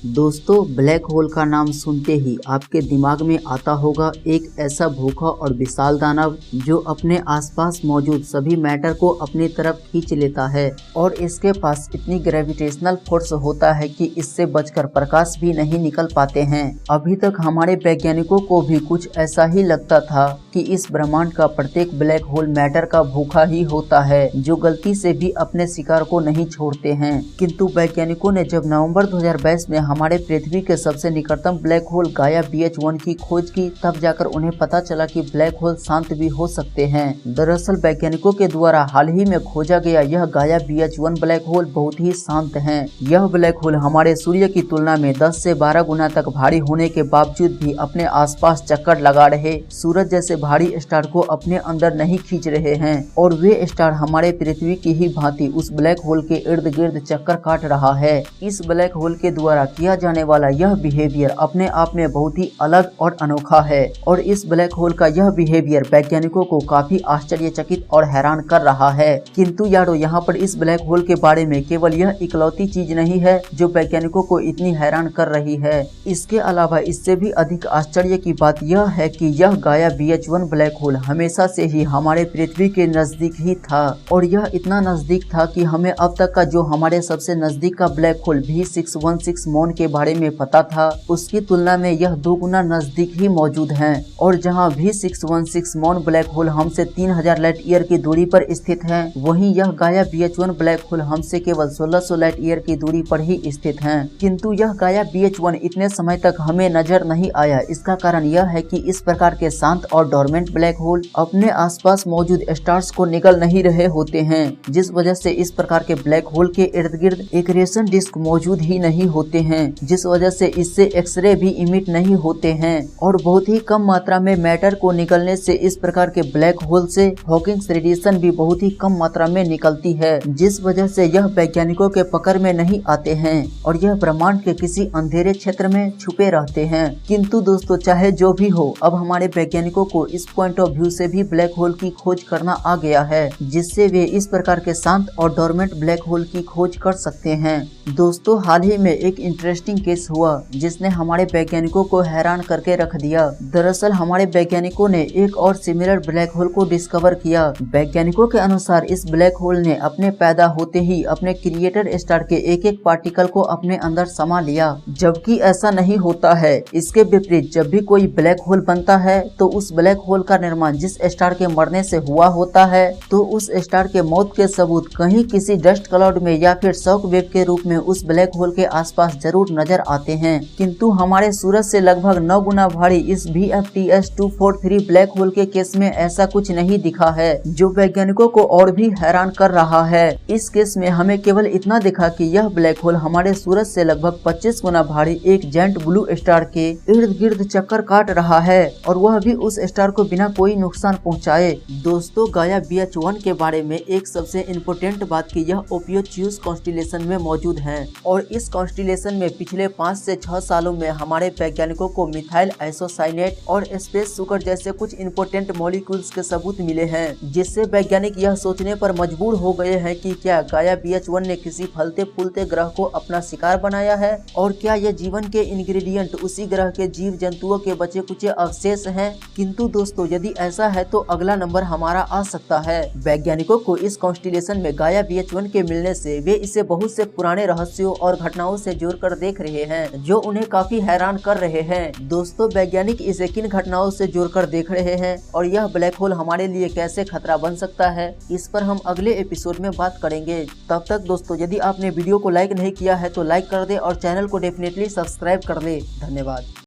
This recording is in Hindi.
दोस्तों, ब्लैक होल का नाम सुनते ही आपके दिमाग में आता होगा एक ऐसा भूखा और विशाल दानव जो अपने आसपास मौजूद सभी मैटर को अपनी तरफ खींच लेता है और इसके पास इतनी ग्रेविटेशनल फोर्स होता है कि इससे बचकर प्रकाश भी नहीं निकल पाते हैं। अभी तक हमारे वैज्ञानिकों को भी कुछ ऐसा ही लगता था कि इस ब्रह्मांड का प्रत्येक ब्लैक होल मैटर का भूखा ही होता है जो गलती से भी अपने शिकार को नहीं छोड़ते हैं। किंतु वैज्ञानिकों ने जब नवंबर 2022 में हमारे पृथ्वी के सबसे निकटतम ब्लैक होल गाया BH1 की खोज की, तब जाकर उन्हें पता चला कि ब्लैक होल शांत भी हो सकते हैं। दरअसल वैज्ञानिकों के द्वारा हाल ही में खोजा गया यह गाया BH1 ब्लैक होल बहुत ही शांत है। यह ब्लैक होल हमारे सूर्य की तुलना में 10 से 12 गुना तक भारी होने के बावजूद भी अपने आसपास चक्कर लगा रहे सूरज जैसे भारी स्टार को अपने अंदर नहीं खींच रहे हैं और वे स्टार हमारे पृथ्वी की ही भांति उस ब्लैक होल के इर्द गिर्द चक्कर काट रहा है। इस ब्लैक होल के द्वारा किया जाने वाला यह बिहेवियर अपने आप में बहुत ही अलग और अनोखा है और इस ब्लैक होल का यह बिहेवियर वैज्ञानिकों को काफी आश्चर्यचकित और हैरान कर रहा है। किंतु यारो, यहाँ पर इस ब्लैक होल के बारे में केवल यह इकलौती चीज नहीं है जो वैज्ञानिकों को इतनी हैरान कर रही है। इसके अलावा इससे भी अधिक आश्चर्य की बात यह है कि यह गाया BH1 ब्लैक होल हमेशा से ही हमारे पृथ्वी के नजदीक ही था और यह इतना नजदीक था कि हमें अब तक का जो हमारे सबसे नजदीक का ब्लैक होल V616 मॉन के बारे में पता था उसकी तुलना में यह 2 गुना नजदीक ही मौजूद है। और जहां V616 मॉन ब्लैक होल हमसे 3000 लाइट ईयर की दूरी पर स्थित है, वहीं यह गाया BH1 ब्लैक होल हमसे केवल 1600 लाइट ईयर की दूरी पर ही स्थित है। किंतु यह गाया BH1 इतने समय तक हमें नजर नहीं आया। इसका कारण यह है कि इस प्रकार के शांत और डोरमेंट ब्लैक होल अपने आसपास मौजूद स्टार्स को निगल नहीं रहे होते हैं, जिस वजह से इस प्रकार के ब्लैक होल के इर्द गिर्द एक्रेशन डिस्क मौजूद ही नहीं होते हैं, जिस वजह से इससे एक्सरे भी इमिट नहीं होते हैं और बहुत ही कम मात्रा में मैटर को निकलने से इस प्रकार के ब्लैक होल से हॉकिंग्स रेडिएशन भी बहुत ही कम मात्रा में निकलती है, जिस वजह से यह वैज्ञानिकों के पकड़ में नहीं आते हैं और यह ब्रह्मांड के किसी अंधेरे क्षेत्र में छुपे रहते हैं। किंतु दोस्तों, चाहे जो भी हो, अब हमारे वैज्ञानिकों को इस पॉइंट ऑफ व्यू से भी ब्लैक होल की खोज करना आ गया है, जिससे वे इस प्रकार के शांत और डोरमेंट ब्लैक होल की खोज कर सकते हैं। दोस्तों, हाल ही में एक इंटरेस्टिंग केस हुआ जिसने हमारे वैज्ञानिकों को हैरान करके रख दिया। दरअसल हमारे वैज्ञानिकों ने एक और सिमिलर ब्लैक होल को डिस्कवर किया। वैज्ञानिकों के अनुसार इस ब्लैक होल ने अपने पैदा होते ही अपने क्रिएटर स्टार के एक एक पार्टिकल को अपने अंदर समा लिया, जबकि ऐसा नहीं होता है। इसके विपरीत जब भी कोई ब्लैक होल बनता है तो उस ब्लैक होल का निर्माण जिस स्टार के मरने से हुआ होता है, तो उस स्टार के मौत के सबूत कहीं किसी डस्ट क्लाउड में या फिर शॉक वेव के रूप में उस ब्लैक होल के आसपास जरूर नजर आते हैं। किंतु हमारे सूरज से लगभग 9 गुना भारी इस VFTS-243 ब्लैक होल के केस में ऐसा कुछ नहीं दिखा है, जो वैज्ञानिकों को और भी हैरान कर रहा है। इस केस में हमें केवल इतना दिखा कि यह ब्लैक होल हमारे सूरज से लगभग 25 गुना भारी एक जायंट ब्लू स्टार के इर्द गिर्द चक्कर काट रहा है और वह भी उस स्टार को बिना कोई नुकसान पहुंचाए। दोस्तों, गाया BH1 के बारे में एक सबसे इम्पोर्टेंट बात कि यह ओपियोचूस कॉन्स्टिलेशन में मौजूद है और इस कॉन्स्टिलेशन में पिछले 5 से 6 सालों में हमारे वैज्ञानिकों को मिथाइल आइसोसाइनेट और स्पेस सुगर जैसे कुछ इम्पोर्टेंट मॉलिक्यूल्स के सबूत मिले हैं, जिससे वैज्ञानिक यह सोचने पर मजबूर हो गए हैं कि क्या गाया BH1 ने किसी फलते फूलते ग्रह को अपना शिकार बनाया है और क्या यह जीवन के इंग्रेडिएंट उसी ग्रह के जीव जंतुओं के बचे कुचे अवशेष हैं। किंतु दोस्तों, यदि ऐसा है तो अगला नंबर हमारा आ सकता है। वैज्ञानिकों को इस कॉन्स्टिलेशन में गाया BH1 के मिलने से वे इसे बहुत से पुराने रहस्यों और घटनाओं से जोड़कर देख रहे हैं, जो उन्हें काफी हैरान कर रहे हैं। दोस्तों, वैज्ञानिक इसे किन घटनाओं से जोड़कर देख रहे हैं और यह ब्लैक होल हमारे लिए कैसे खतरा बन सकता है, इस पर हम अगले एपिसोड में बात करेंगे। तब तक दोस्तों, यदि आपने वीडियो को लाइक नहीं किया है तो लाइक कर दे और चैनल को डेफिनेटली सब्सक्राइब कर ले। धन्यवाद।